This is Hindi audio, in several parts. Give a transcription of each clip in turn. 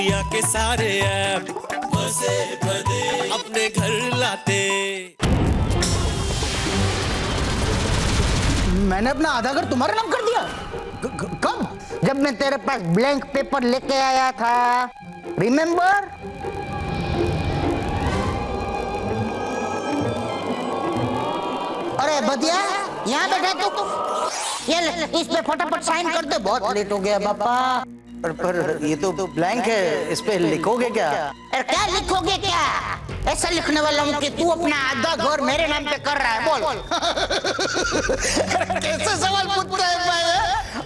दुनिया के सारे ऐप मजे भरे अपने घर लाते। मैंने अपना आधा घर तुम्हारा नाम कर दिया? कब? जब मैं तेरे पास ब्लैंक पेपर लेके आया था, रिमेम्बर? अरे बदिया, यहाँ बैठा तू। ये ले, इस पे फटाफट साइन कर दे, बहुत लेट हो गया पापा। पर ये तो ब्लैंक है, इस पे लिखोगे क्या? अरे क्या लिखोगे क्या? ऐसा लिखने वाला हूँ कि तू अपना आधा घर मेरे नाम पे कर रहा है, बोल। कैसे सवाल पूछता है भाई?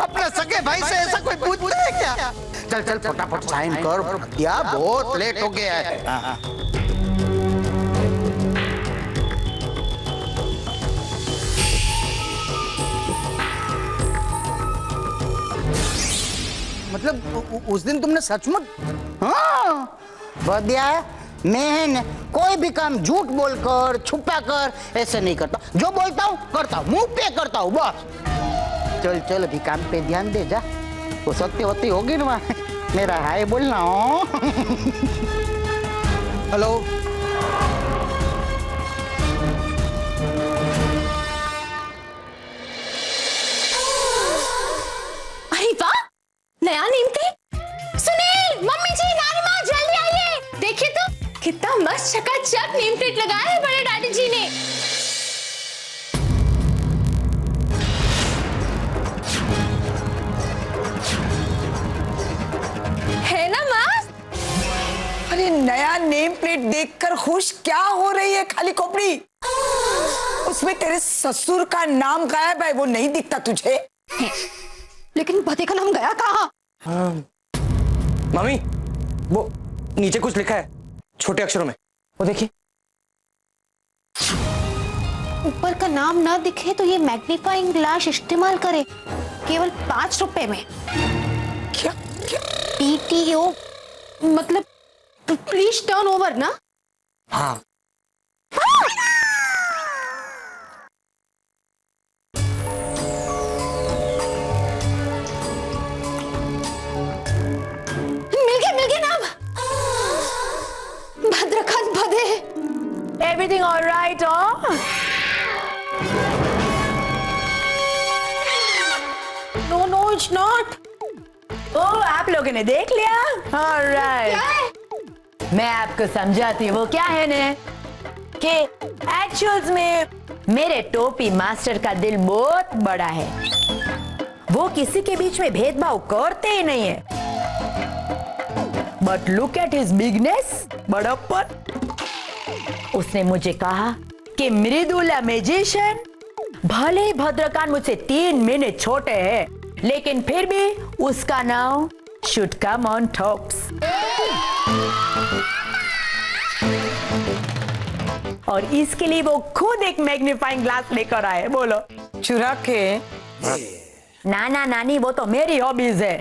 अपने सगे भाई से ऐसा कोई पूछता है क्या? चल चल फटाफट साइन कर, या बहुत लेट हो गया है। मतलब उस दिन तुमने सचमुच? हाँ बदिया, मैं कोई भी काम झूठ बोलकर छुपा कर ऐसे नहीं करता। जो बोलता हूँ करता हूँ, मुंह पे करता हूँ बस। चल चल अभी काम पे ध्यान दे जा। वो सत्यवती होगी ना, मेरा हाय बोलना हो। हेलो। अरे वाह, नया नेम टेग। सुनील, मम्मी जी, नानी माँ, जल्दी आइए। देखिए तो कितना मस्त चकाचक नेम प्लेट लगाया है बड़े डैडी जी ने। है ना मस्त? अरे नया नेम प्लेट देखकर खुश क्या हो रही है खाली खोपड़ी? उसमें तेरे ससुर का नाम गायब है, वो नहीं दिखता तुझे? लेकिन पति का नाम गया कहाँ? मम्मी, वो नीचे कुछ लिखा है छोटे अक्षरों में, वो देखिए। ऊपर का नाम ना दिखे तो ये मैग्नीफाइंग ग्लास इस्तेमाल करे, केवल 5 रुपए में। क्या? PTO मतलब प्लीज टर्न ओवर ना? हाँ। मिल गया नाम। भद्रकांत भदे। Everything all right, oh? No, it's not. ओ, आप लोगों ने देख लिया? All right. क्या है? मैं आपको समझाती हूँ, वो क्या है ने कि एक्चुअल्स में मेरे टोपी मास्टर का दिल बहुत बड़ा है। वो किसी के बीच में भेदभाव करते ही नहीं है। But look at his bigness, बड़प्पन। उसने मुझे कहा कि मृदुला मैजिशियन, भले ही भद्रकांत मुझसे 3 मिनट छोटे हैं, लेकिन फिर भी उसका नाम शुड कम ऑन टॉप्स। और इसके लिए वो खुद एक मैग्नीफाइंग ग्लास लेकर आए। बोलो, चुरा के? नाना नानी, वो तो मेरी हॉबीज है।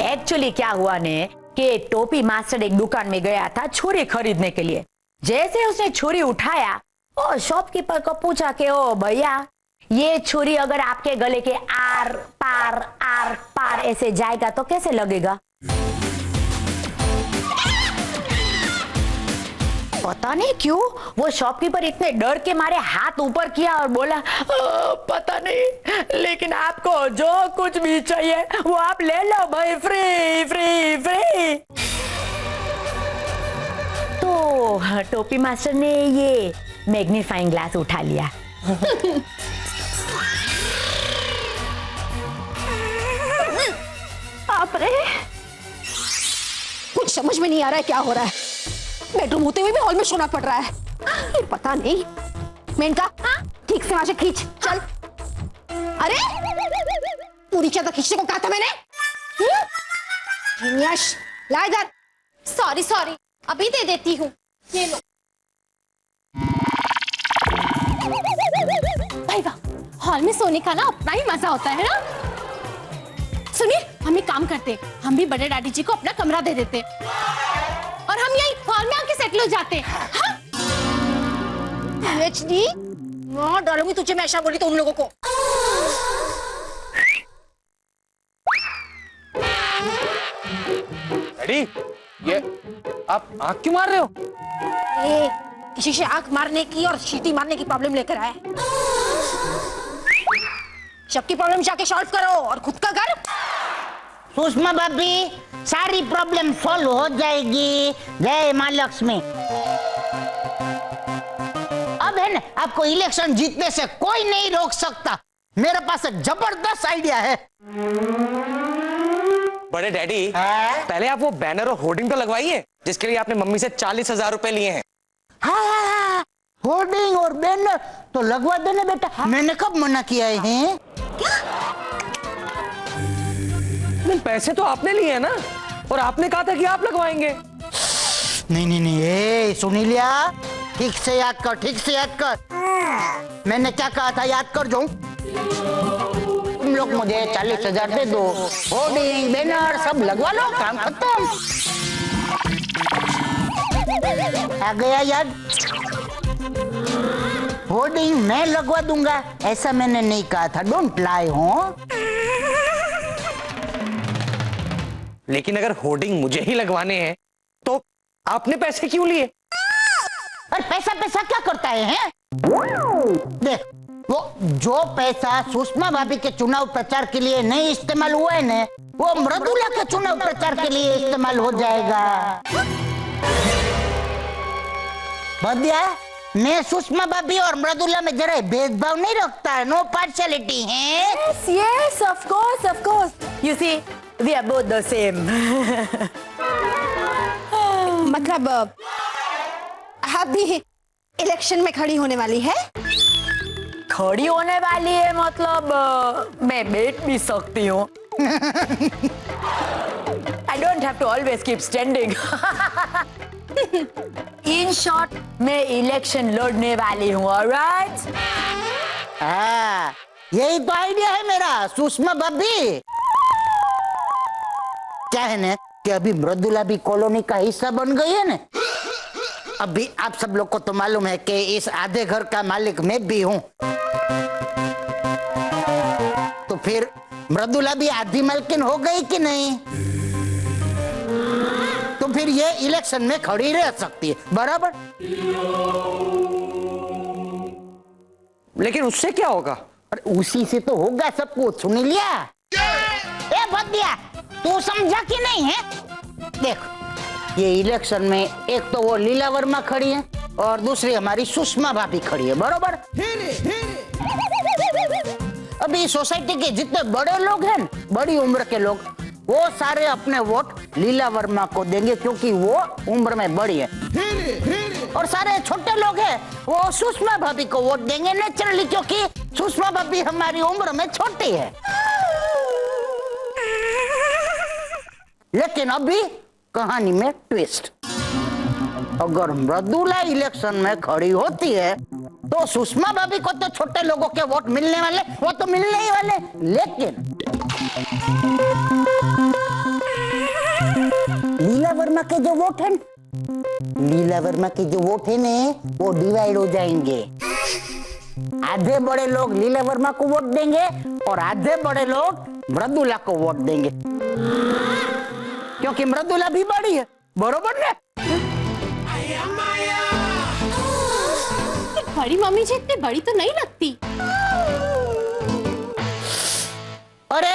एक्चुअली क्या हुआ ने कि टोपी मास्टर एक दुकान में गया था छुरी खरीदने के लिए। जैसे उसने छुरी उठाया और शॉपकीपर को पूछा कि ओ भैया, ये छुरी अगर आपके गले के आर पार ऐसे जाएगा तो कैसे लगेगा? पता नहीं क्यों वो शॉपकीपर इतने डर के मारे हाथ ऊपर किया और बोला, पता नहीं, लेकिन आपको जो कुछ भी चाहिए वो आप ले लो भाई, फ्री फ्री फ्री। तो टोपी मास्टर ने ये मैग्नीफाइंग ग्लास उठा लिया। आप रे, कुछ समझ में नहीं आ रहा है क्या हो रहा है। बेडरूम होते हुए भी हॉल में सोना पड़ रहा है। ये पता नहीं। मेनका, ठीक से वहां से खींच, चल। अरे पूरी चादर खींचने को कहा था मैंने। यश, ला इधर। सॉरी, अभी दे देती हूँ, ये लो। भाई वाह, हॉल में सोने का ना अपना ही मजा होता है ना। सुनिए, हम एक काम करते, हम भी बड़े डैडी जी को अपना कमरा दे देते और हम यही हॉल में आके सेटल हो जाते। हाँ? PhD, मार डालूंगी तुझे मैं ऐसा बोली तो उन लोगों को। डैडी, ये आप आंख क्यों मार रहे हो? ए, किसी से आंख मारने की और सीटी मारने की प्रॉब्लम लेकर आए। सबकी प्रॉब्लम जाके सॉल्व करो और खुद का कर। सुषमा भाभी, सारी प्रॉब्लम सॉल्व हो जाएगी। जय माँ लक्ष्मी। अब है ना, आपको इलेक्शन जीतने से कोई नहीं रोक सकता। मेरे पास एक जबरदस्त आइडिया है। बड़े डैडी, पहले आप वो बैनर और होर्डिंग तो लगवाइए जिसके लिए आपने मम्मी से 40,000 रुपए लिए हैं। हाँ, होर्डिंग और बैनर तो लगवा देने बेटा। मैंने कब मना किया है? नहीं, पैसे तो आपने लिए हैं ना, और आपने कहा था कि आप लगवाएंगे। नहीं नहीं नहीं, ए सुनी लिया, ठीक से याद कर, ठीक से याद कर। मैंने क्या कहा था, याद कर जो। तुम लोग मुझे 40,000 दे दो, होर्डिंग बैनर सब लगवा लो, काम खत्म। आ गया याद? होर्डिंग मैं लगवा दूंगा, ऐसा मैंने नहीं कहा था। डोंट लाई हो। लेकिन अगर होर्डिंग मुझे ही लगवाने हैं तो आपने पैसे क्यों लिए? और पैसा पैसा क्या करता है? देख, वो जो पैसा सुषमा भाभी के चुनाव प्रचार के लिए नहीं इस्तेमाल हुआ है ना, वो मृदुला के चुनाव प्रचार के लिए इस्तेमाल हो जाएगा। बदिया, मैं सुषमा भाभी और मृदुला में जरा भेदभाव नहीं रखता है। नो पार्शियलिटी है। Yes, of course. You see, we are both the same. मतलब आप भी इलेक्शन में खड़ी होने वाली है? खड़ी होने वाली है मतलब मैं बैठ भी सकती हूँ। I don't have to always keep standing. In short, मैं इलेक्शन लड़ने वाली हूँ, alright? हाँ, यही तो आइडिया है मेरा। सुषमा भाभी, क्या है ना कि अभी मृदुला भी कॉलोनी का हिस्सा बन गई है ना। अभी आप सब लोग को तो मालूम है कि इस आधे घर का मालिक मैं भी हूँ। तो फिर मृदुला भी आधी मालकिन हो गई कि नहीं? तो फिर ये इलेक्शन में खड़ी रह सकती है, बराबर? लेकिन उससे क्या होगा? अरे उसी से तो होगा सब कुछ। सुन लिया? ए भदिया, तू समझा कि नहीं है? देख, ये इलेक्शन में एक तो वो लीला वर्मा खड़ी है और दूसरी हमारी सुषमा भाभी खड़ी है, बरोबर? अभी सोसाइटी के जितने बड़े लोग हैं, बड़ी उम्र के लोग, वो सारे अपने वोट लीला वर्मा को देंगे क्योंकि वो उम्र में बड़ी है। और सारे छोटे लोग हैं, वो सुषमा भाभी को वोट देंगे नेचुरली, क्योंकि सुषमा भाभी हमारी उम्र में छोटी है। लेकिन अभी कहानी में ट्विस्ट। अगर मृदुला इलेक्शन में खड़ी होती है तो सुषमा भाभी को तो छोटे लोगों के वोट मिलने वाले, वो तो मिलने ही वाले। लेकिन लीला वर्मा के जो वोट हैं, लीला वर्मा के जो वोट है ने, वो डिवाइड हो जाएंगे। आधे बड़े लोग लीला वर्मा को वोट देंगे और आधे बड़े लोग मृदुला को वोट देंगे, क्योंकि मृदुला भी बड़ी है, बरोबर ने? बड़ी मम्मी जी इतनी बड़ी तो नहीं लगती। अरे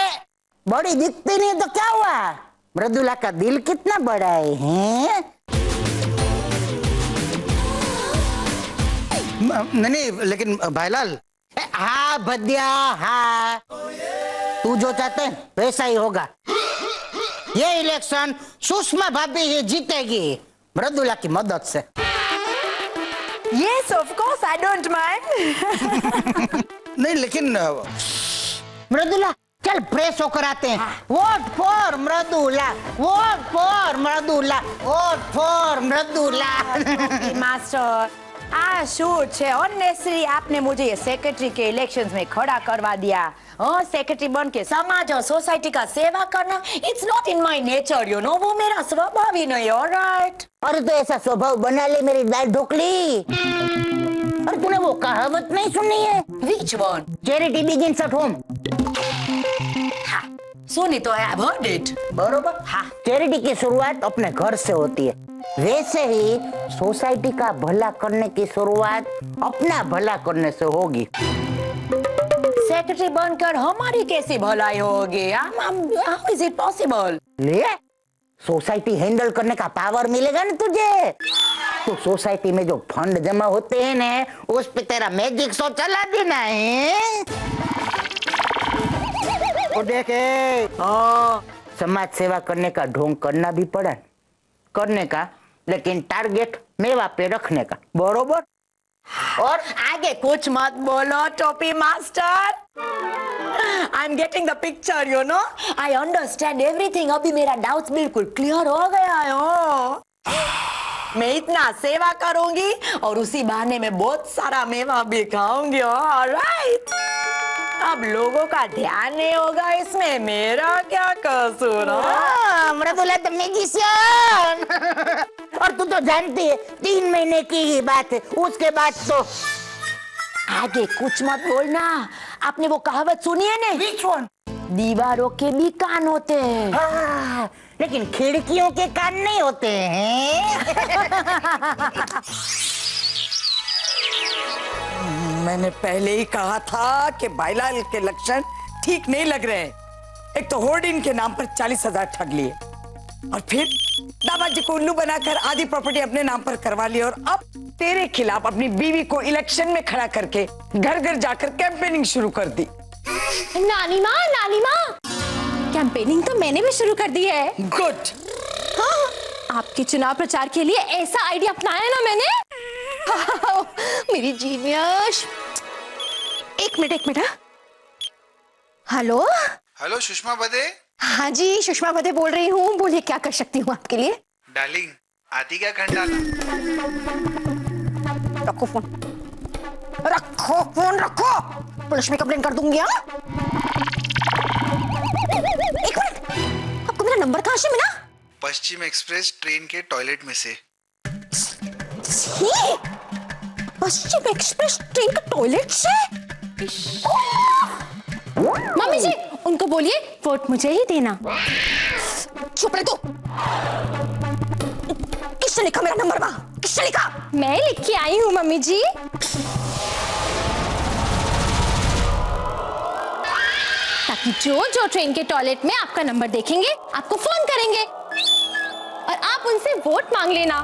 बड़ी दिखती नहीं तो क्या हुआ? मृदुला का दिल कितना बड़ा है, हैं? नहीं, लेकिन भाईलाल। हाँ भदिया, हाँ, तू जो चाहते है वैसा ही होगा। ये इलेक्शन सुषमा भाभी ही जीतेगी मृदुला की मदद से। Yes, of course, I don't mind. नहीं, लेकिन मृदुला, चल प्रेस होकर आते हैं। Vote for Mridula, vote for Mridula, vote for Mridula. Master, shoot है। ऑनेस्टली आपने मुझे ये सेक्रेटरी के इलेक्शंस में खड़ा करवा दिया। सेक्रेटरी बन के समाज और सोसाइटी का सेवा करना, it's not in my nature, you know, वो मेरा स्वभाव ही नहीं। ऑलराइट। अरे तो ऐसा स्वभाव बना ले मेरी दाल ढोकली। अरे तूने वो कहावत नहीं सुनी है? Which one? Charity begins at home. सुनी तो आई हैव हर्ड इट। बरोबर। हाँ, चैरिटी की शुरुआत अपने घर से होती है, वैसे ही सोसाइटी का भला करने की शुरुआत अपना भला करने से होगी। सेक्रेटरी बनकर हमारी कैसी भलाई होगी? How is it possible? ले, सोसाइटी हैंडल करने का पावर मिलेगा ना तुझे, तो सोसाइटी में जो फंड जमा होते हैं ना, उस पे तेरा मैजिक शो चला देना है। तो देखे, समाज सेवा करने का ढोंग करना भी पड़ा, करने का, लेकिन टारगेट मेवा पे रखने का, बरोबर। और आगे कुछ मत बोलो टोपी master. I am getting the picture, you know, I understand everything. अभी मेरा डाउट्स बिल्कुल क्लियर हो गया है। मैं इतना सेवा करूंगी और उसी बहाने में बहुत सारा मेवा भी खाऊंगी। ऑलराइट, अब लोगों का ध्यान नहीं होगा इसमें, मेरा क्या कसूर? मृदुला तो मैजिशियन। और तू तो जानती है 3 महीने की ही बात है, उसके बाद तो आगे कुछ मत बोलना। आपने वो कहावत सुनी है ना? Which one? दीवारों के भी कान होते हैं। हाँ, लेकिन खिड़कियों के कान नहीं होते हैं। मैंने पहले ही कहा था कि भाईलाल के लक्षण ठीक नहीं लग रहे हैं। एक तो होर्डिंग के नाम पर 40,000 ठग लिए, और फिर दामाद जी को उल्लू बनाकर आधी प्रॉपर्टी अपने नाम पर करवा ली, और अब तेरे खिलाफ अपनी बीवी को इलेक्शन में खड़ा करके घर घर जाकर कैंपेनिंग शुरू कर दी। नानी माँ, कैंपेनिंग तो मैंने भी शुरू कर दी है। गुड। हाँ, आपके चुनाव प्रचार के लिए ऐसा आइडिया अपनाया ना मैंने। मेरी जीनियस। एक मिनट। हेलो हेलो, सुषमा बदे। हाँ जी, सुषमा बदे बोल रही हूँ। बोलिए, क्या कर सकती हूँ आपके लिए? डार्लिंग, आती क्या घंटा ला? रखो फोन रखो, पुलिस में कंप्लेन कर दूंगी। हाँ, एक मिनट, आपको मेरा नंबर कहाँ से मिला? पश्चिम एक्सप्रेस ट्रेन के टॉयलेट में से। पश्चिम एक्सप्रेस ट्रेन का टॉयलेट से? मम्मी जी, उनको बोलिए वोट मुझे ही देना। चुप रह तू। किसने लिखा मेरा नंबर? वहां किसने लिखा? मैं लिख के आई हूँ मम्मी जी। ताकि जो ट्रेन के टॉयलेट में आपका नंबर देखेंगे आपको फोन करेंगे और आप उनसे वोट मांग लेना।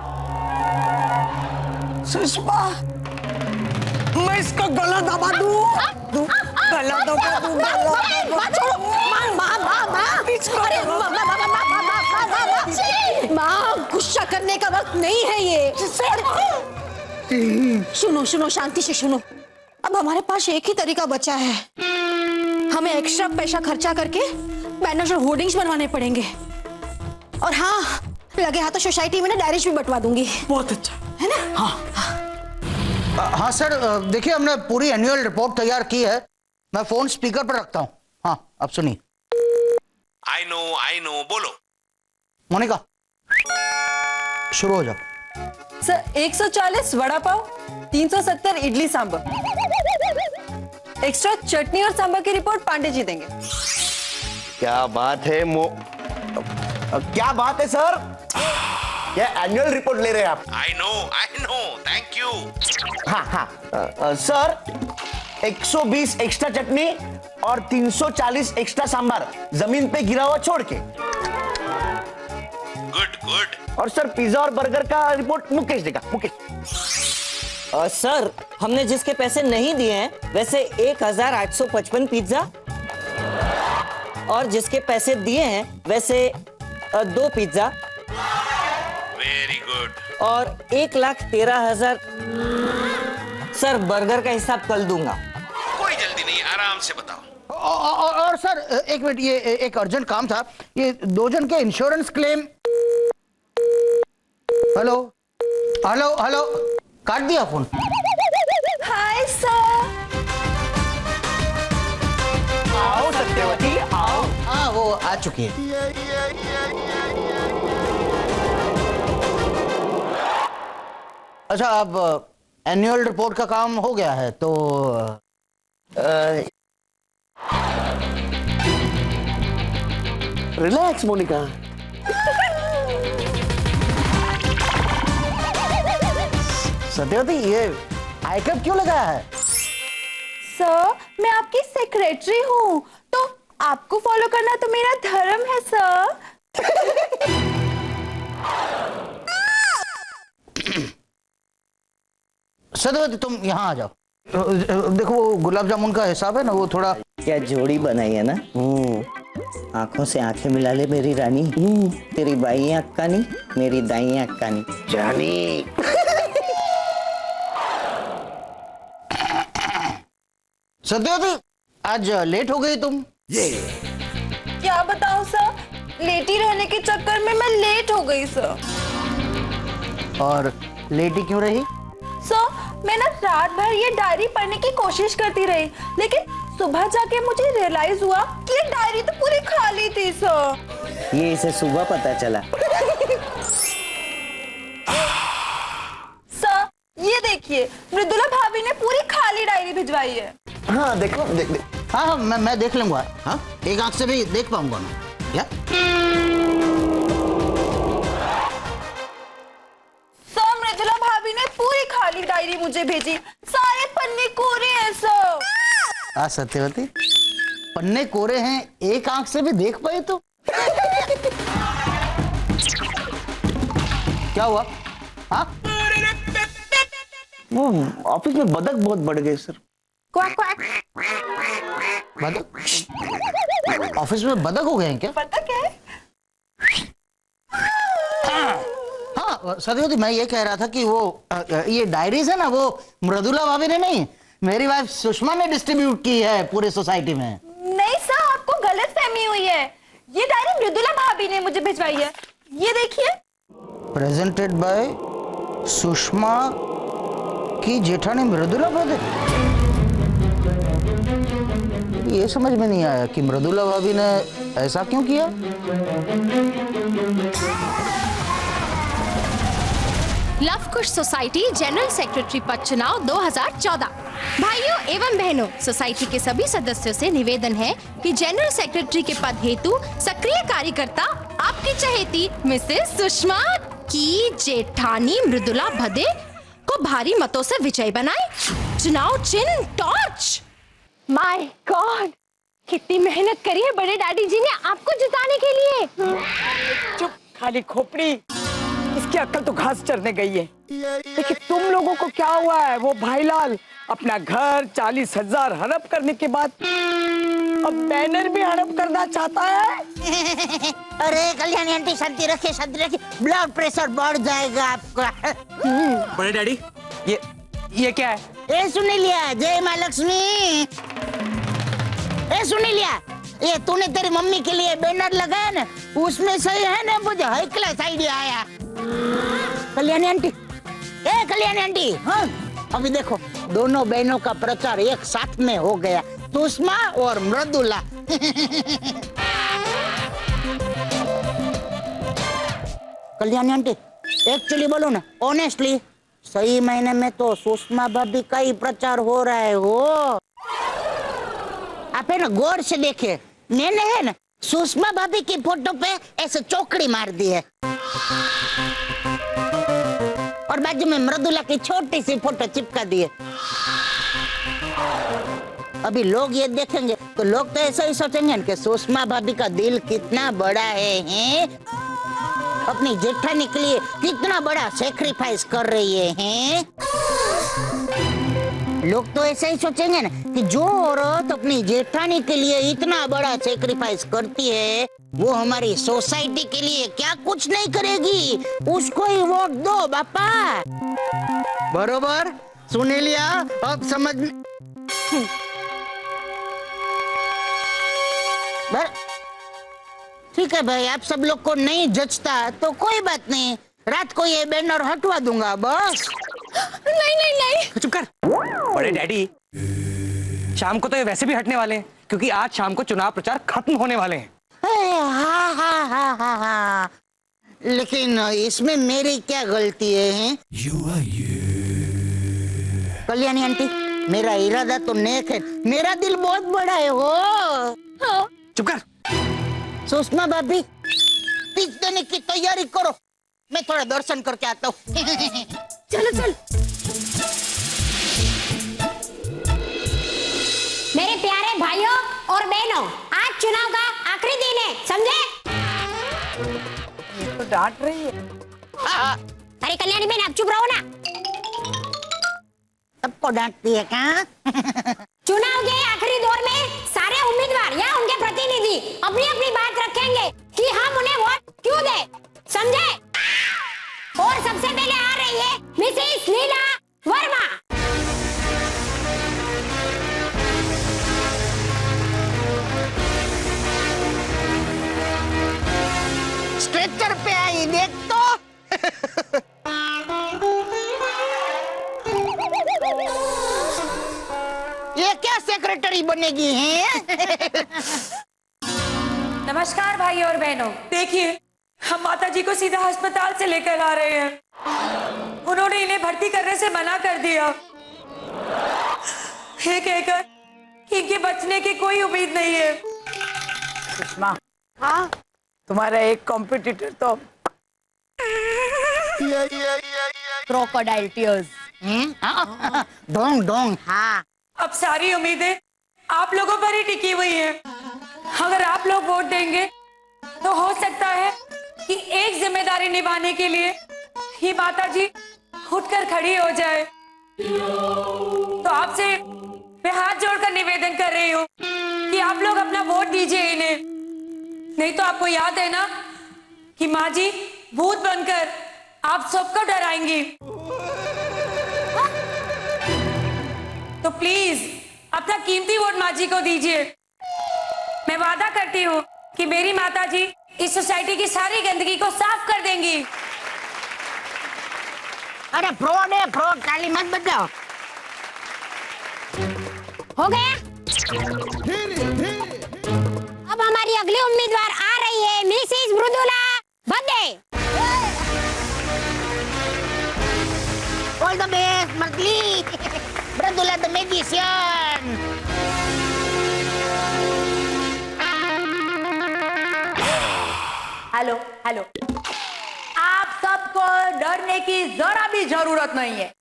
सुषमा, मैं इसका गला दबा दूं? गला दबा दूं? माँ, गुस्सा करने का वक्त नहीं है ये। सुनो, शांति से सुनो। अब हमारे पास एक ही तरीका बचा है। हमें एक्स्ट्रा पैसा खर्चा करके बैनर्स और होर्डिंग्स बनवाने पड़ेंगे। और हाँ, लगे हाथों सोसाइटी में ना डायरीज भी बंटवा दूंगी। बहुत अच्छा है ना? हाँ सर, देखिए हमने पूरी एनुअल रिपोर्ट तैयार की है। मैं फोन स्पीकर पर रखता हूँ। हाँ, अब सुनिए। आई नो, बोलो। मोनिका, शुरू हो जाओ। सर, 140 वड़ा पाव, 370 इडली सांभर, एक्स्ट्रा चटनी और सांभर की रिपोर्ट पांडे जी देंगे। क्या बात है क्या बात है सर, क्या एनुअल रिपोर्ट ले रहे हैं आप? I know, thank you. हाँ, सर 120 एक्स्ट्रा चटनी और 340 एक्स्ट्रा सांभर जमीन पे गिरा हुआ छोड़ के। गुड। और सर पिज्जा और बर्गर का रिपोर्ट मुकेश देगा। मुकेश। सर, हमने जिसके पैसे नहीं दिए हैं वैसे 1855 पिज्जा, और जिसके पैसे दिए हैं वैसे 2 पिज्जा, वेरी गुड। और 1,13,000। सर, बर्गर का हिसाब कल दूंगा। कोई जल्दी नहीं, आराम से बताओ। और सर एक मिनट, ये एक अर्जेंट काम था। ये 2 जन के इंश्योरेंस क्लेम। हेलो, काट दिया फोन। Hi sir. आओ सत्यवती, आओ। हाँ, वो आ चुकी है। अच्छा, अब एनुअल रिपोर्ट का काम हो गया है तो रिलैक्स मोनिका। सत्यवती, ये आई कैप क्यों लगाया है? सर, मैं आपकी सेक्रेटरी हूँ, तो आपको फॉलो करना तो मेरा धर्म है सर। सत्यवती, तुम यहाँ आ जाओ। देखो, वो गुलाब जामुन का हिसाब है ना, वो थोड़ा। क्या जोड़ी बनाई है ना। आंखों से आंखें मिला ले मेरी रानी। तेरी बाई आंख कानी, मेरी दाई आंख कानी। जानी। सत्यवती, आज लेट हो गई तुम। क्या बताऊं सर, लेटी रहने के चक्कर में मैं लेट हो गई सर। और लेटी क्यों रही? सर, मैं ना रात भर ये डायरी पढ़ने की कोशिश करती रही, लेकिन सुबह जाके मुझे रियलाइज हुआ कि ये डायरी तो पूरी खाली थी सर। ये इसे सुबह पता चला। सर, ये देखिए, मृदुला भाभी ने पूरी खाली डायरी भिजवाई है। हाँ देखो, देख। हाँ हाँ, मैं देख लूंगा। हाँ, एक आंख से भी देख पाऊंगा मैं। या? सर, मृदुला भाभी ने पूरी खाली डायरी मुझे भेजी, सारे पन्ने कोरे हैं सर। हाँ सत्यवती, पन्ने कोरे हैं, एक आंख से भी देख पाए तो? क्या हुआ? हाँ, वो ऑफिस में बदक बहुत बढ़ गए सर। Quack quack. बदक? ऑफिस में बदक हो गए हैं क्या? पता क्या है? हाँ सत्यवती, मैं ये कह रहा था कि वो ये डायरीज है ना, वो मृदुला भाभी ने नहीं, मेरी वाइफ सुषमा ने डिस्ट्रीब्यूट की है पूरे सोसाइटी में। नहीं सर, आपको गलत फहमी हुई है। ये डायरी मृदुला भाभी ने मुझे भिजवाई है, ये देखिए। प्रेजेंटेड बाय सुषमा की जेठानी मृदुला भाभी। ये समझ में नहीं आया कि मृदुला भाभी ने ऐसा क्यों किया। लव कुश सोसाइटी जनरल सेक्रेटरी पद चुनाव 2014। भाइयों एवं बहनों, सोसाइटी के सभी सदस्यों से निवेदन है कि जनरल सेक्रेटरी के पद हेतु सक्रिय कार्यकर्ता आपकी चहेती मिसेस सुषमा की जेठानी मृदुला भदे को भारी मतों से विजयी बनाए। चुनाव चिन्ह टॉर्च। माय गॉड, कितनी मेहनत करी है बड़े डैडी जी ने आपको जिताने के लिए। चुप, खाली खोपड़ी। इसकी अक्ल तो घास चरने गई है। लेकिन तुम लोगों को क्या हुआ है? वो भाईलाल अपना घर 40,000 हड़प करने के बाद अब बैनर भी हड़प करना चाहता है। अरे कल्याणी आंटी, शांति रखिए, शांति रखिए, ब्लड प्रेशर बढ़ जाएगा आपका। बड़े डैडी, ये क्या है? ए सुन लिया, जय माँ लक्ष्मी। ए सुन लिया, ये तूने तेरी मम्मी के लिए बैनर लगाया ना, उसमें सही है ना, मुझे हाई क्लास आइडिया आया। कल्याणी आंटी, ए कल्याणी आंटी, हाँ अभी देखो, दोनों बहनों का प्रचार एक साथ में हो गया, सुषमा और मृदुला। कल्याणी आंटी, एक्चुअली बोलो ना, ऑनेस्टली, सही महीने में तो सुषमा भाभी का ही प्रचार हो रहा है। वो आप है ना गौर से देखिए, मैंने है ना सुषमा भाभी की फोटो पे ऐसे चौकड़ी मार दी है और बाजू में मृदुला की छोटी सी फोटो चिपका दी है। अभी लोग ये देखेंगे तो लोग तो ऐसा ही सोचेंगे कि सुषमा भाभी का दिल कितना बड़ा है? अपनी जेठानी के लिए कितना बड़ा सेक्रीफाइस कर रही है? लोग तो ऐसा ही सोचेंगे ना कि जो औरत अपनी जेठानी के लिए इतना बड़ा सेक्रीफाइस करती है, वो हमारी सोसाइटी के लिए क्या कुछ नहीं करेगी, उसको ही वोट दो बापा। बरोबर सुन लिया? अब समझ ठीक है भाई, आप सब लोग को नहीं जचता तो कोई बात नहीं, रात को ये बैनर हटवा दूंगा बस। नहीं नहीं नहीं, चुप कर। बड़े डैडी, शाम को तो ये वैसे भी हटने वाले हैं, क्योंकि आज शाम को चुनाव प्रचार खत्म होने वाले हैं। हाँ हाँ हाँ हाँ हाँ, लेकिन इसमें मेरी क्या गलती है? कल्याणी आंटी, मेरा इरादा तो नेक है, मेरा दिल बहुत बड़ा है। वो चुप कर। सुषमा भाभी स्पीच देने की तैयारी करो, मैं थोड़ा दर्शन करके आता हूँ। चलो चल। मेरे प्यारे भाइयों और बहनों, आज चुनाव का आखिरी दिन है, समझे? ये तो डांट रही है। अरे कल्याणी बहन, आप चुप रहो ना। सबको डांटती है क्या? चुनाव के आखिरी दौर में सारे उम्मीदवार या उनके प्रतिनिधि अपनी अपनी बात रखेंगे कि हम उन्हें वोट क्यों दें, समझे? और सबसे पहले आ रही है मिसेस लीला वर्मा। स्ट्रेचर पे आई, देख तो। ये क्या सेक्रेटरी बनेगी है? नमस्कार भाई और बहनों, देखिए हम माता जी को सीधा अस्पताल से लेकर आ रहे हैं। उन्होंने इन्हें भर्ती करने से मना कर दिया, ये कहकर कि इनके बचने की कोई उम्मीद नहीं है। सुषमा, हाँ, तुम्हारा एक कॉम्पिटिटर तो क्रोकोडाइल टीयर्स। Dong Dong. हाँ, अब सारी उम्मीदें आप लोगों पर ही टिकी हुई हैं। अगर आप लोग वोट देंगे तो हो सकता है कि एक जिम्मेदारी निभाने के लिए ही माता जी उठकर खड़ी हो जाए। तो आपसे मैं हाथ जोड़कर निवेदन कर रही हूँ कि आप लोग अपना वोट दीजिए इन्हें, नहीं तो आपको याद है ना कि माँ जी भूत बनकर आप सबको डराएंगी। तो प्लीज अपना कीमती वोट माँ जी को दीजिए। मैं वादा करती हूँ कि मेरी माता जी इस सोसाइटी की सारी गंदगी को साफ कर देंगी। अरे फ्रॉड है, फ्रॉड, ताली मत बजाओ। हो गया? अब हमारी अगली उम्मीदवार आ रही है Mrs Mridula Badde. All the best मर्दली, Mridula the magician. Hello hello, आप सबको डरने की जरा भी जरूरत नहीं है,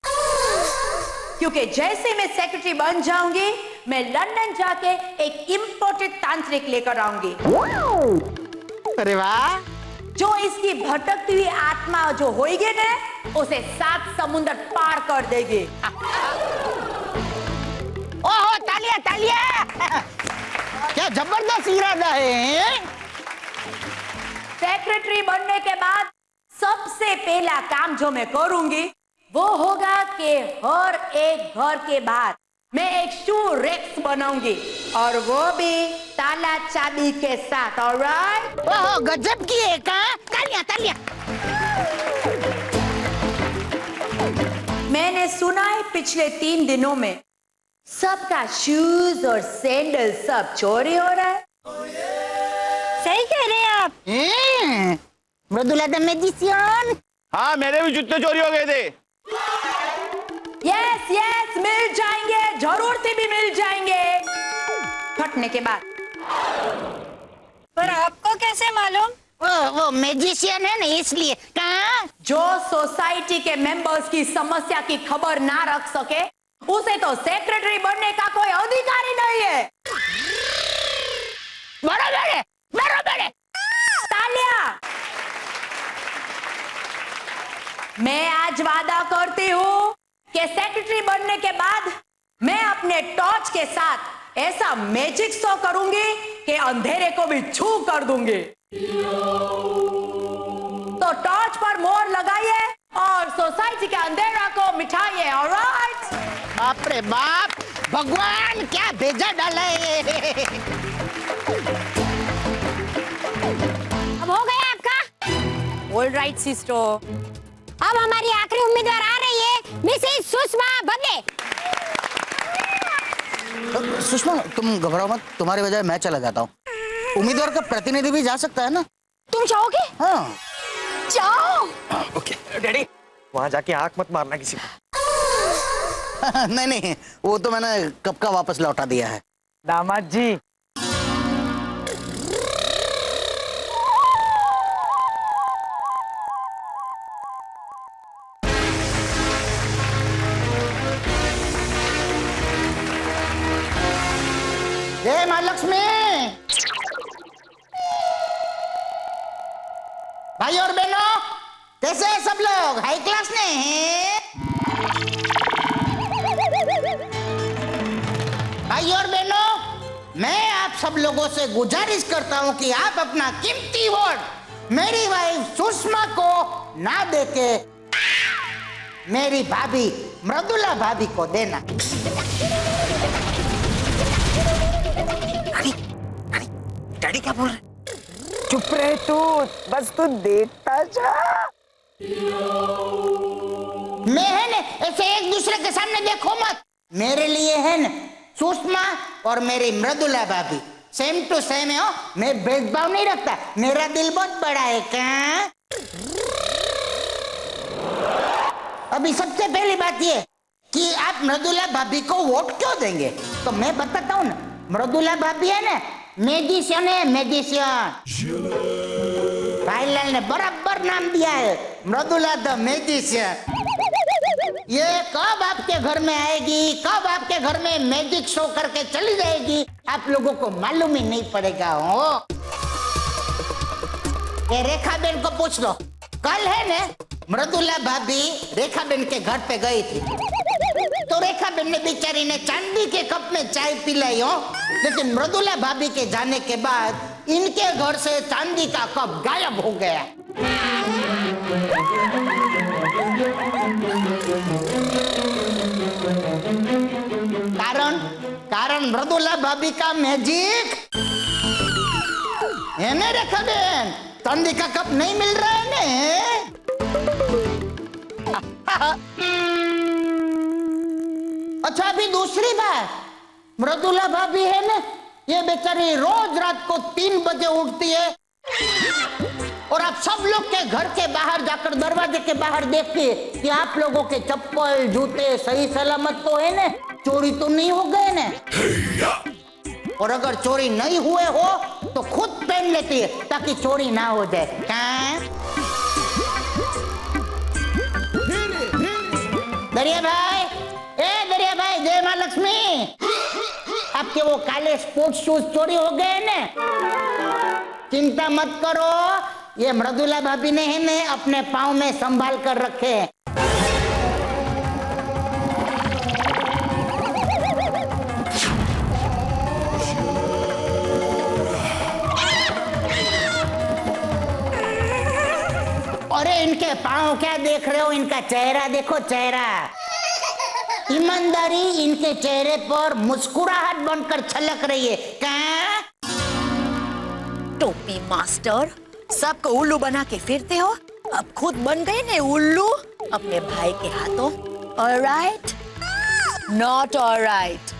क्योंकि जैसे मैं सेक्रेटरी बन जाऊंगी मैं लंदन जाके एक इम्पोर्टेड तांत्रिक लेकर आऊंगी। अरे वाह! जो इसकी भटकती हुई आत्मा जो होगी ना, उसे 7 समुंदर पार कर देगी। ओहो, तालिया तालिया! क्या जबरदस्त इरादा है। सेक्रेटरी बनने के बाद सबसे पहला काम जो मैं करूंगी वो होगा कि हर एक घर के बाहर मैं एक शू रेक्स बनाऊंगी, और वो भी ताला चाबी के साथ। ऑलराइट? ओहो, गजब की है का। तालिया तालिया। मैंने सुना है पिछले 3 दिनों में सबका शूज और सैंडल सब चोरी हो रहा है। सही कह रहे हैं आप। Mridula the magician. हाँ, मेरे भी जूते चोरी हो गए थे। यस यस, मिल जाएंगे, जरूर से भी मिल जाएंगे फटने के बाद। पर आपको कैसे मालूम? वो मैजिशियन है ना, इसलिए। कहाँ? जो सोसाइटी के मेंबर्स की समस्या की खबर ना रख सके उसे तो सेक्रेटरी बनने का कोई अधिकार ही नहीं है। बराबर है, बराबर है। तालिया! मैं आज वादा करती हूँ कि सेक्रेटरी बनने के बाद मैं अपने टॉर्च के साथ ऐसा मैजिक शो करूंगी कि अंधेरे को भी छू कर दूंगी। तो टॉर्च पर मोहर लगाइए और सोसाइटी के अंधेरा को मिटाइए। ऑलराइट? बाप रे बाप, भगवान क्या भेजा डाला है। अब हो गया आपका? Alright sister. अब हमारी आखिरी उम्मीदवार आ रही है मिसेस सुषमा बद्दे। सुषमा, तुम घबराओ मत, तुम्हारी वजह मैं चला जाता हूँ। उम्मीदवार का प्रतिनिधि भी जा सकता है ना? तुम चाहोगे? हाँ। जाओ। ओके डैडी, वहां जाके आंख मत मारना किसी को। नहीं नहीं, वो तो मैंने कब का वापस लौटा दिया है। दामाद जी, भाई और बहनों, कैसे हैं सब लोग? हाई क्लास में हैं? भाई और बहनों, मैं आप सब लोगों से गुजारिश करता हूं कि आप अपना कीमती वोट मेरी वाइफ सुषमा को ना देके मेरी भाभी मृदुला भाभी को देना। डैडी क्या बोल रहे? चुप रहे तू, बस तू देखता जा। मैं है ना, ऐसे एक दूसरे के सामने देखो मत। मेरे लिए है ना सुषमा और मेरी मृदुला भाभी सेम टू सेम है। हो, मैं भेदभाव नहीं रखता, मेरा दिल बहुत बड़ा है। क्या अभी सबसे पहली बात ये कि आप मृदुला भाभी को वोट क्यों देंगे, तो मैं बताता हूँ ना। मृदुला भाभी है ना मैजिशियन है, मैजिशियन। भाईलाल ने बराबर नाम दिया है, मृदुला द मैजिशियन। ये कब आपके घर में आएगी, कब आपके घर में मैजिक शो करके चली जाएगी, आप लोगों को मालूम ही नहीं पड़ेगा। हो ये रेखा बेन को पूछ लो। कल है ना मृदुला भाभी रेखा बेन के घर पे गई थी, तो रेखा बेन ने बेचारी ने चांदी के कप में चाय पिलाई हो, लेकिन मृदुला भाभी के जाने के बाद इनके घर से चांदी का कप गायब हो गया। कारण मृदुला भाभी का मैजिक है ना रेखा बेन, चांदी का कप नहीं मिल रहा है ना। अच्छा अभी दूसरी बात, मृदुला भाभी है ना, ये बेचारी रोज रात को 3 बजे उठती है और आप सब लोग के घर के बाहर जाकर दरवाजे के बाहर देखती है कि आप लोगों के चप्पल जूते सही सलामत तो है ना, चोरी तो नहीं हो गए ना। और अगर चोरी नहीं हुए हो तो खुद पहन लेती है ताकि चोरी ना हो जाए। दरिया भाई, दरिया भाई, जय माँ लक्ष्मी। आपके वो काले स्पोर्ट्स शूज चोरी हो गए ना, चिंता मत करो, ये मृदुला भाभी ने है ना अपने पाँव में संभाल कर रखे हैं। अरे इनके पाँव क्या देख रहे हो, इनका चेहरा देखो, चेहरा। ईमानदारी इनके चेहरे पर मुस्कुराहट बनकर छलक रही है। क्या टोपी मास्टर, सबको उल्लू बना के फिरते हो, अब खुद बन गए ने उल्लू अपने भाई के हाथों। Alright, not alright.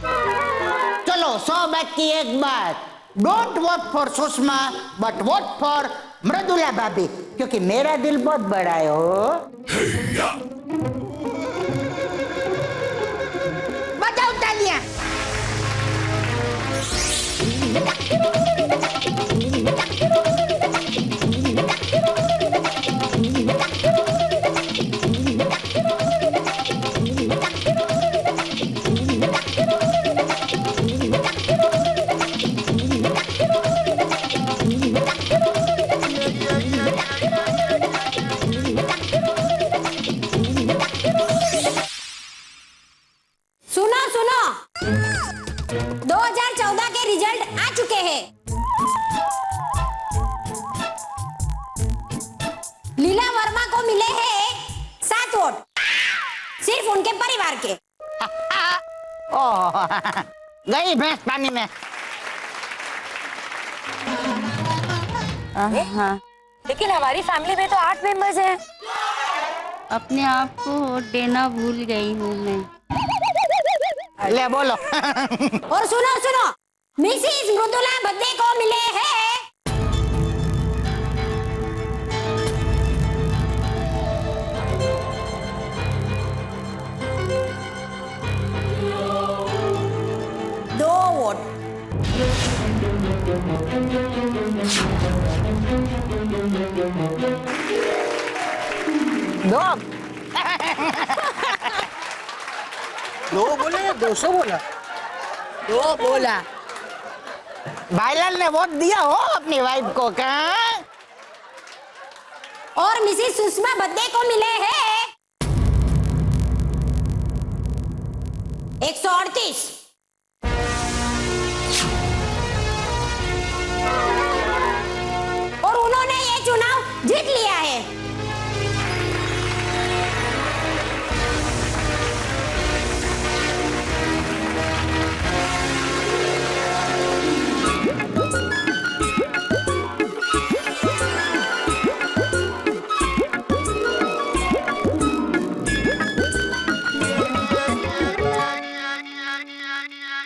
चलो 100 बात की एक बात, don't vote for Sushma but vote for Mridula भाभी, क्योंकि मेरा दिल बहुत बड़ा है। हो बजाओ तालियां। सुनो सुनो, 2014 के रिजल्ट आ चुके हैं। लीला वर्मा को मिले हैं 7 वोट, सिर्फ उनके परिवार के। ओह, गई भैंस पानी में। लेकिन हमारी फैमिली में तो 8 मेंबर्स हैं। अपने आप को वोट देना भूल गई हूँ मैं। ले बोलो। और सुनो सुनो, मिसेस मृदुला भद्दे को मिले हैं 2 वोट। दो बोले 200 बोला? 2 बोला। भाईलाल ने वोट दिया हो अपनी वाइफ को। क्या और मिसेस सुषमा बद्दे को मिले हैं 138। और उन्होंने ये चुनाव जीत लिया है।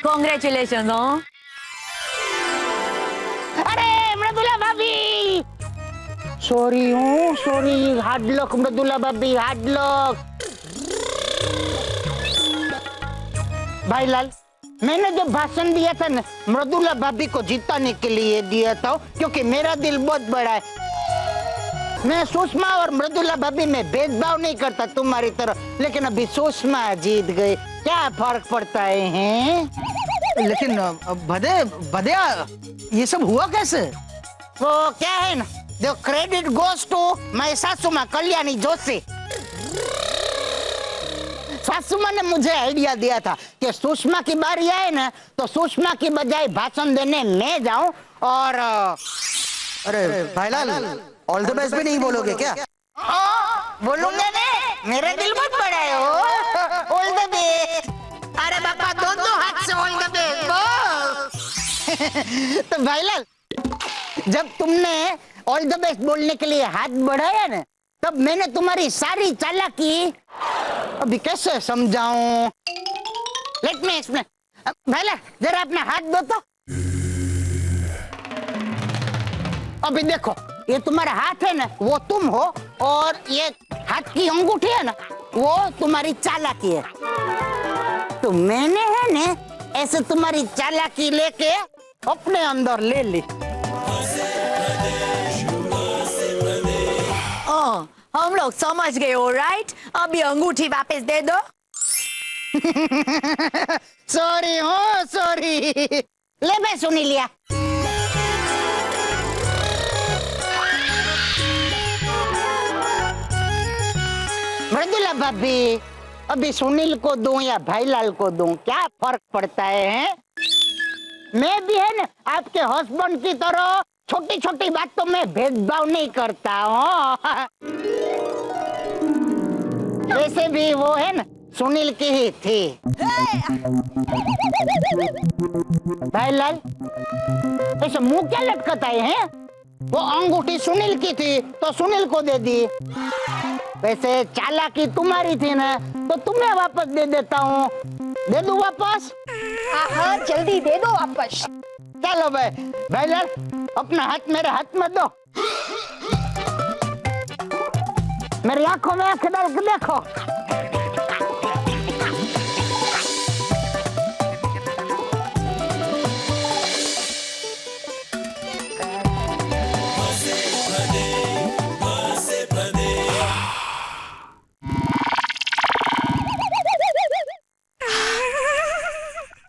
Congratulations, हो। अरे मृदुला भाभी, सॉरी हूँ, सॉरी। हार्ड लक मृदुला भाभी, हार्ड लक। भाईलाल, मैंने जो भाषण दिया था ना, मृदुला भाभी को जिताने के लिए दिया था, क्योंकि मेरा दिल बहुत बड़ा है। मैं सुषमा और मृदुला भाभी में भेदभाव नहीं करता तुम्हारी तरह, लेकिन अभी सुषमा जीत गई, क्या फर्क पड़ता है? लेकिन भदैया, ये सब हुआ कैसे? वो क्या है ना, जो क्रेडिट गोज टू माय सासू माँ कल्याणी जोशी। सासू माँ ने मुझे आइडिया दिया था कि सुषमा की बारी आए ना, तो सुषमा की बजाय भाषण देने मैं जाऊं। और अरे भाईलाल, ऑल द बेस्ट भी नहीं बोलोगे क्या? बोलूंगा ने, मेरा दिल बहुत बड़ा है। All the best. अरे बाबा, दो हाथ से ऑल द बेस्ट बोल। तो भाईलाल, जब तुमने ऑल द बेस्ट बोलने के लिए हाथ बढ़ाया ना, तब मैंने तुम्हारी सारी चालाकी अभी कैसे समझाऊं? Let me explain. भाईलाल, जरा अपना हाथ दो तो। अभी देखो, ये तुम्हारा हाथ है ना, वो तुम हो, और ये हाथ की अंगूठी है ना, वो तुम्हारी चालाकी है। तो मैंने है ना ऐसे तुम्हारी चालाकी लेके अपने अंदर ले ली। हम लोग समझ गए, ऑलराइट। अभी अंगूठी वापस दे दो। सॉरी हो, सॉरी। ले, मैं सुनी लिया। मृदुला भाभी, अभी सुनील को दूं या भाईलाल को दूं, क्या फर्क पड़ता है? मैं भी है ना आपके हस्बैंड की तरह छोटी छोटी बातों में भेदभाव नहीं करता हूँ। वैसे भी वो है ना सुनील की ही थी। भाईलाल, ऐसे मुंह क्या लटकता है? वो अंगूठी सुनील की थी तो सुनील को दे दी। वैसे चालाकी तुम्हारी थी ना, तो तुम्हें वापस दे देता हूँ। दे दूँ वापस? हाँ, जल्दी दे दो वापस। चलो भाई, भाईलाल, अपना हाथ मेरे हाथ में दो। मेरी आंखों में आंख डाल के देखो।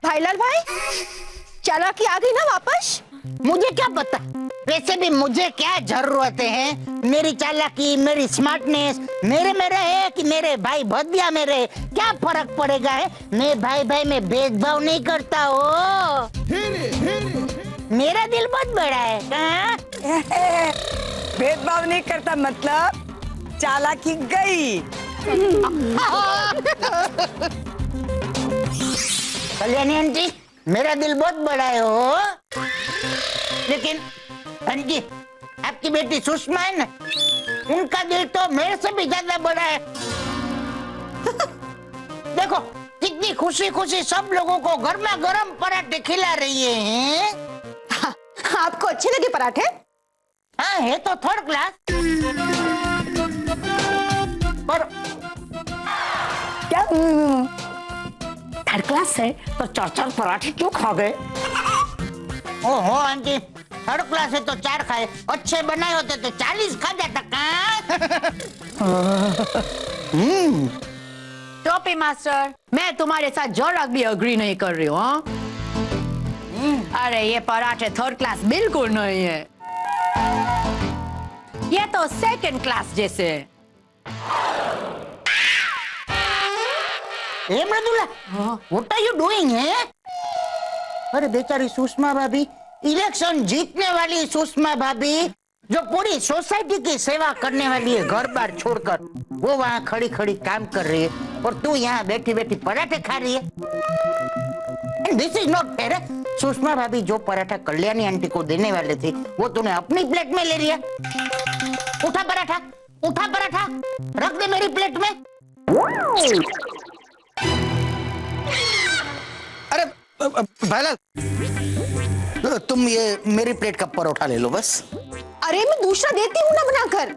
भाईलाल भाई, चालाकी आ गई ना वापस? मुझे क्या पता, वैसे भी मुझे क्या जरूरत है? मेरी चालाकी, मेरी स्मार्टनेस मेरे में रहे कि मेरे भाई भदिया में रहे, क्या फर्क पड़ेगा है? मैं भाई भाई में भेदभाव नहीं करता हो। मेरा दिल बहुत बड़ा है। भेदभाव नहीं करता मतलब चालाकी गई। कल्याणी आंटी, मेरा दिल बहुत बड़ा है हो, लेकिन आंटी, आपकी बेटी सुषमा है ना, उनका दिल तो मेरे से भी ज्यादा बड़ा है। देखो कितनी खुशी खुशी सब लोगों को गर्मा गर्म पराठे खिला रही है। आपको अच्छे लगे पराठे? हाँ, है तो थर्ड क्लास, पर क्या थर्ड क्लास है तो 4-4 पराठे क्यों खा गए? ओहो आंटी, थर्ड क्लास है तो 4 खाए, अच्छे बनाए होते तो 40 खा जाता। टोपी मास्टर, मैं तुम्हारे साथ जरा भी अग्री नहीं कर रही हूँ। हाँ? अरे ये पराठे थर्ड क्लास बिल्कुल नहीं है। ये तो सेकंड क्लास जैसे। ए Mridula, what are you doing है? अरे बेचारी सुषमा भाभी, इलेक्शन जीतने वाली सुषमा भाभी, जो पूरी सोसाइटी की सेवा करने वाली है, घर बार छोड़कर, वो वहाँ खड़ी खड़ी काम कर रही है और तू यहाँ बैठी बैठी पराठे खा रही है। This is not fair. Sushma भाभी जो पराठा कल्याणी आंटी को देने वाले थे, वो तूने अपनी प्लेट में ले लिया। उठा पराठा, उठा पराठा, रख दे मेरी प्लेट में। अरे भाईलाल, तुम ये मेरी प्लेट का परोठा ले लो बस। अरे मैं दूसरा देती हूँ ना बनाकर।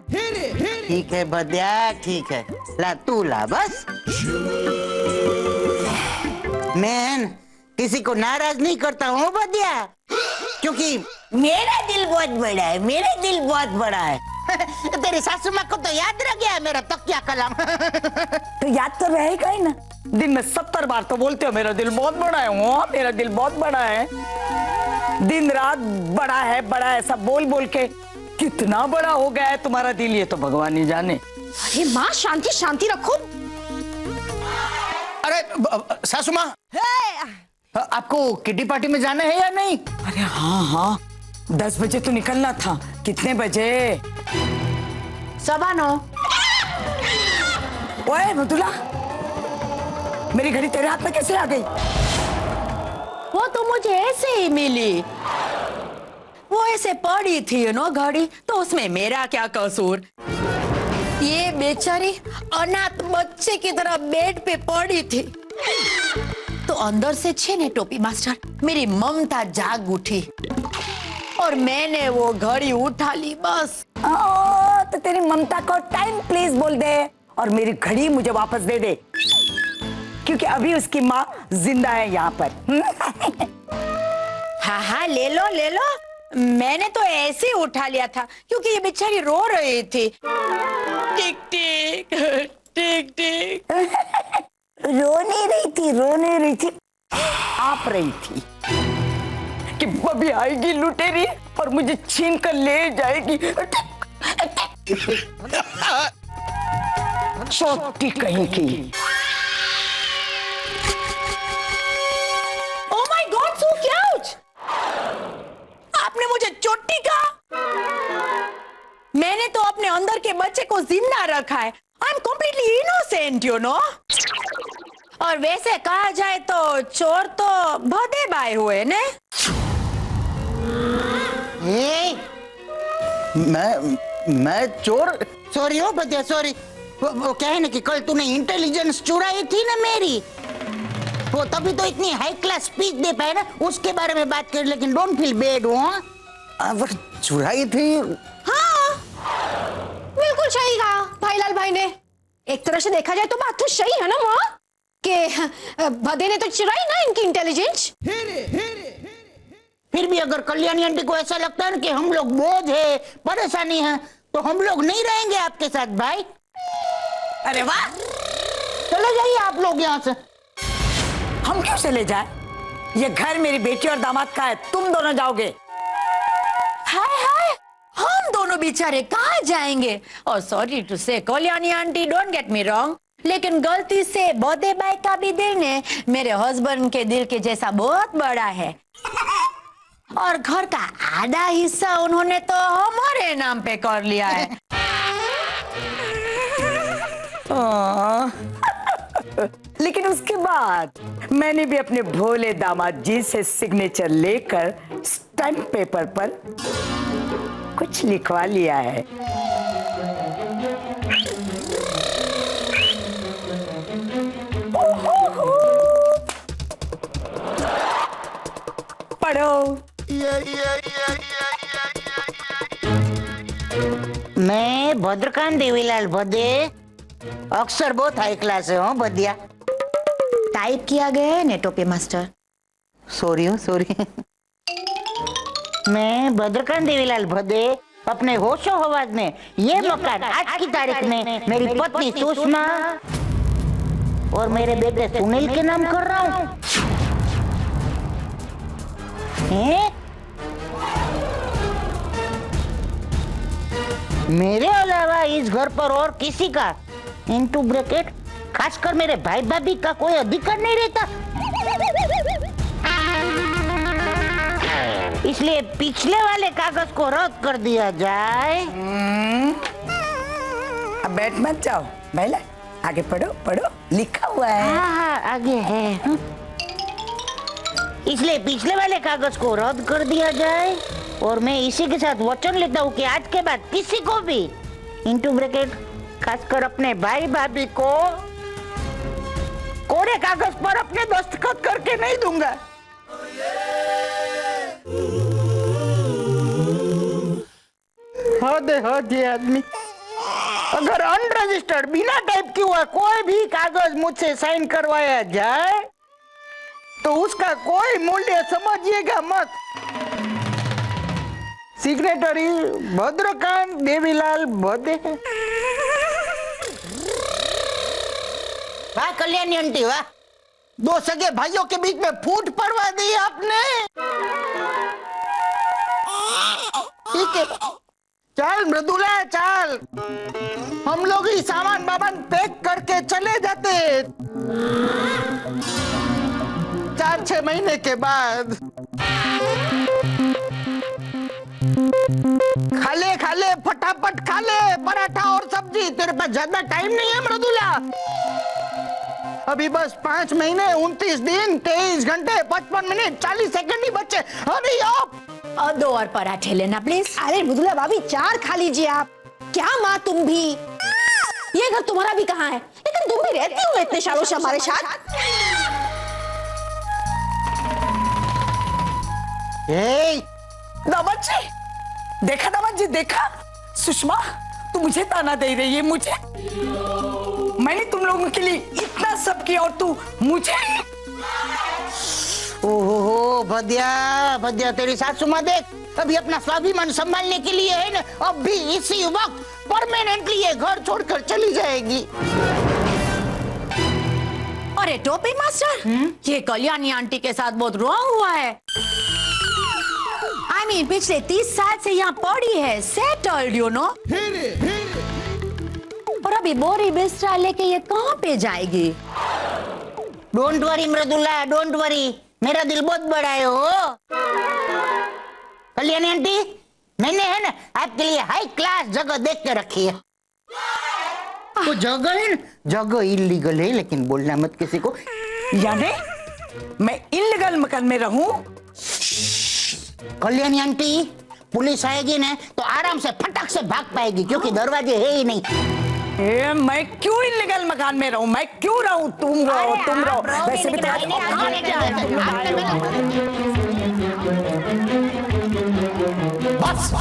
ठीक है बदिया, ठीक है, ला तू ला बस। मैं किसी को नाराज नहीं करता हूँ बदिया, क्योंकि मेरा दिल बहुत बड़ा है, मेरा दिल बहुत बड़ा है। तेरी सासू माँ को तो याद रह गया मेरा तकिया कलाम। तो याद तो रहेगा ही ना। दिन में 70 बार तो बोलते हो मेरा दिल बहुत बड़ा है, वो मेरा दिल बहुत बड़ा है। दिन रात बड़ा है सब बोल बोल के कितना बड़ा हो गया है तुम्हारा दिल, ये तो भगवान ही जाने। अरे माँ, शांति शांति रखो। अरे सासू माँ, आपको किड्डी पार्टी में जाना है या नहीं? अरे हाँ, 10 बजे तो निकलना था। कितने बजे? 9:15। ओए मृदुला, मेरी घड़ी तेरे हाथ में कैसे आ गई? वो तो मुझे ऐसे ही मिली, वो ऐसे पड़ी थी ना घड़ी, तो उसमें मेरा क्या कसूर। ये बेचारी अनाथ बच्चे की तरह बेड पे पड़ी थी, तो अंदर से छेने टोपी मास्टर मेरी ममता जाग उठी और मैंने वो घड़ी उठा ली बस। तो तेरी ममता को टाइम प्लीज बोल दे और मेरी घड़ी मुझे वापस दे दे, क्योंकि अभी उसकी माँ जिंदा है यहाँ पर। हाँ, ले लो ले लो। मैंने तो ऐसे ही उठा लिया था क्योंकि ये बेचारी रो रही थी। टिक टिक टिक टिक। रो नहीं रही थी, आप रही थी कि बबी आएगी लुटेरी और मुझे छीन कर ले जाएगी। छोटी कहीं की। Oh my God, so cute! आपने मुझे चोटी कहा? मैंने तो अपने अंदर के बच्चे को जिंदा रखा है। I'm completely innocent, you know? और वैसे कहा जाए तो चोर तो भदे बाय हुए ने। मैं चोर? सॉरी हो बदिया, सॉरी। वो क्या है ना कि कल तूने इंटेलिजेंस चुराई थी ना मेरी, वो तभी तो इतनी हाई क्लास स्पीच दे पाए ना, उसके बारे में बात कर। लेकिन डोंट फील बैड। वो चुराई थी। हाँ, बिल्कुल सही कहा भाईलाल भाई ने। एक तरह से देखा जाए तो बात तो सही है ना माँ, कि भदे ने तो चुराई ना इनकी इंटेलिजेंस। फिर भी अगर कल्याणी आंटी को ऐसा लगता है कि हम लोग बोझ है, परेशानी है, तो हम लोग नहीं रहेंगे आपके साथ भाई। अरे वाह, चले जाइए आप लोग यहाँ से। हम क्यों चले जाए? ये घर मेरी बेटी और दामाद का है, तुम दोनों जाओगे। हाय, हम दोनों बेचारे कहाँ जाएंगे? और सॉरी टू से Kalyani aunty, don't get me wrong, लेकिन गलती से बौद्धे बाई का भी दिल ने मेरे हस्बैंड के दिल के जैसा बहुत बड़ा है, और घर का आधा हिस्सा उन्होंने तो हमारे नाम पे कर लिया है। लेकिन उसके बाद मैंने भी अपने भोले दामाद जी से सिग्नेचर लेकर स्टैम्प पेपर पर कुछ लिखवा लिया है। पढ़ो। मैं भद्रकांत देवीलाल भदे, अक्सर बहुत हाई क्लास है। हो बदिया, टाइप किया गया है नेटोपे मास्टर। सॉरी। मैं भद्रकांत देवीलाल भदे अपने होशो हवास में ये मकान आज की तारीख में मेरी पत्नी सुषमा और मेरे बेटे सुनील के नाम कर रहा हूँ। मेरे अलावा इस घर पर और किसी का इनटू ब्रैकेट खासकर मेरे भाई भाभी का कोई अधिकार नहीं रहता। इसलिए पिछले वाले कागज को रद्द कर दिया जाए। अब बैठ मत जाओ, महिला आगे पढ़ो पढ़ो, लिखा हुआ है। हाँ आगे है। इसलिए पिछले वाले कागज को रद्द कर दिया जाए और मैं इसी के साथ वचन लेता हूँ कि आज के बाद किसी को भी इनटू ब्रैकेट खासकर अपने भाई भाभी को कोरे कागज पर अपने दस्तखत करके नहीं दूंगा। हद है आदमी। अगर अनरजिस्टर्ड बिना टाइप किए हुआ कोई भी कागज मुझसे साइन करवाया जाए तो उसका कोई मूल्य समझिएगा मत। सिग्नेटरी भद्रकांत देवीलाल बदे। वाह कल्याणी आंटी वाह, दो सगे भाइयों के बीच में फूट पड़वा दी आपने। ठीक है चल मृदुला चल, हम लोग ही सामान बामान पैक करके चले जाते 4-6 महीने के बाद। खा ले फटाफट खा ले पराठा और सब्जी, तेरे पास ज्यादा टाइम नहीं है मृदुला। अभी बस 5 महीने 29 दिन 23 घंटे 55 मिनट 40 सेकंड ही बचे। अरे आप और 2 और पराठे लेना प्लीज। अरे मृदुला भाभी 4 खा लीजिए आप। क्या माँ तुम भी, ये घर तुम्हारा भी कहाँ है, लेकिन तुम भी रहती हो इतने सालों से हमारे साथ। दामाद जी देखा, दामाद जी देखा, सुषमा तू मुझे ताना दे रही है। मुझे, मैंने तुम लोगों के लिए इतना सब किया और तू मुझे। ओहो भद्या तेरी सासू माँ देख अभी अपना स्वाभिमान संभालने के लिए है ना, अब भी इसी वक्त परमानेंटली ये घर छोड़कर चली जाएगी। अरे टोपी मास्टर, ये कल्याणी आंटी के साथ बहुत रॉन्ग हुआ है। I mean, पिछले 30 साल से यहाँ पड़ी है, सेटल्ड यू नो। और अभी बोरी बिस्तरा लेके ये कहाँ पे जाएगी? Don't worry Mridula don't worry, मेरा दिल बहुत बड़ा है हो। कल्याणी आंटी मैंने है ना आपके लिए हाई क्लास जगह देख के रखी है। तो जगह है ना, जगह इलीगल है लेकिन बोलना मत किसी को। यानी मैं इलीगल मकान में रहूं? कल्याणी आंटी पुलिस आएगी ना तो आराम से फटक से भाग पाएगी क्योंकि दरवाजे है ही नहीं। मैं क्यों इलीगल मकान में रहूं, मैं क्यों रहूं? तुम रहो वैसे भी बस